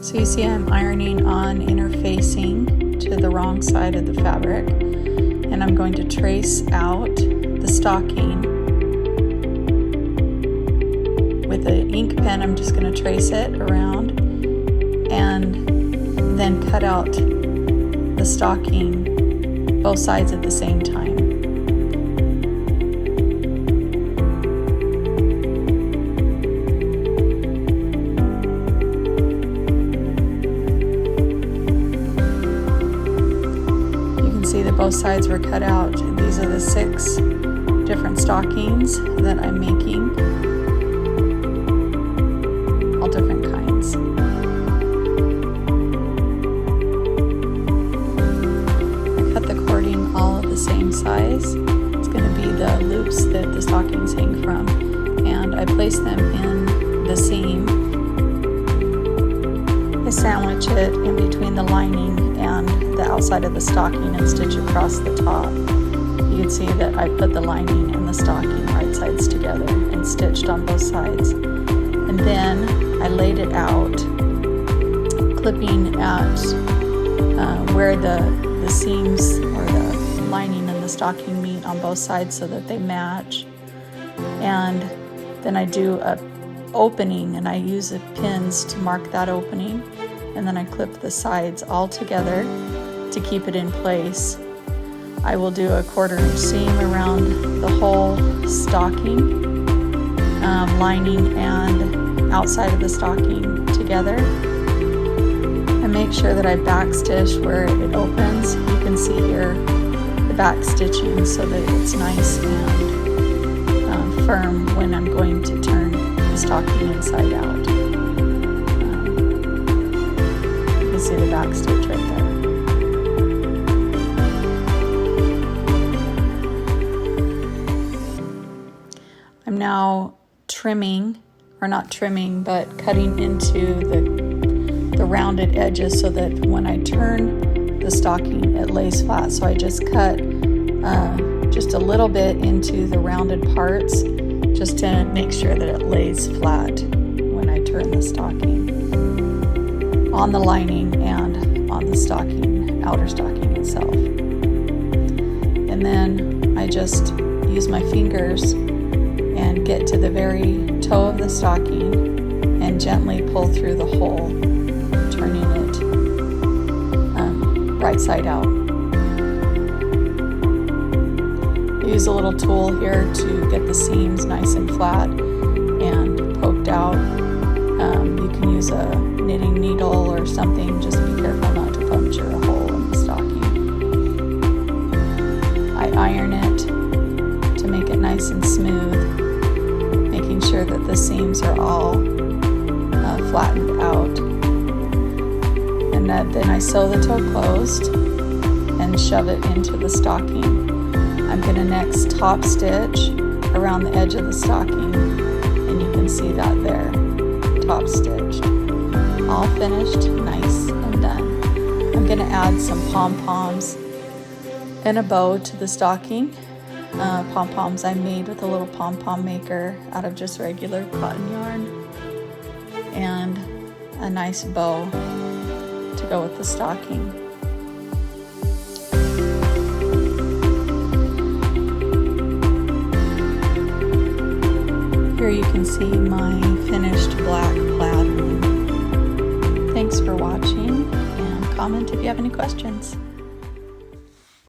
So you see I'm ironing on interfacing to the wrong side of the fabric, and I'm going to trace out the stocking. With an ink pen, I'm just going to trace it around and then cut out the stocking both sides at the same time. See that both sides were cut out. These are the 6 different stockings that I'm making, all different kinds. I cut the cording all of the same size. It's going to be the loops that the stockings hang from, and I place them in the seam. I sandwich it in between the lining and the outside of the stocking and stitch across the top. You can see that I put the lining and the stocking right sides together and stitched on both sides. And then I laid it out, clipping at where the seams or the lining and the stocking meet on both sides so that they match. And then I do a opening, and I use the pins to mark that opening, and then I clip the sides all together to keep it in place. I will do a 1/4 inch seam around the whole stocking, lining and outside of the stocking together, and make sure that I backstitch where it opens. You can see here the back stitching so that it's nice and firm when I'm going to turn the stocking inside out. You can see the back stitch right there. I'm now trimming, or not trimming, but cutting into the rounded edges so that when I turn the stocking, it lays flat. So I just cut just a little bit into the rounded parts just to make sure that it lays flat when I turn the stocking on the lining and on the stocking, outer stocking itself. And then I just use my fingers and get to the very toe of the stocking and gently pull through the hole, turning it right side out. I use a little tool here to get the seams nice and flat and poked out. You can use a knitting needle or something, just be careful not to puncture a hole in the stocking. I iron it to make it nice and smooth, making sure that the seams are all flattened out. And then I sew the toe closed and shove it into the stocking. I'm going to next top stitch around the edge of the stocking, and you can see that there, top stitched. All finished, nice and done. I'm going to add some pom-poms and a bow to the stocking. Pom-poms I made with a little pom-pom maker out of just regular cotton yarn, and a nice bow to go with the stocking. Here you can see my finished black plaid one. Thanks for watching, and comment if you have any questions.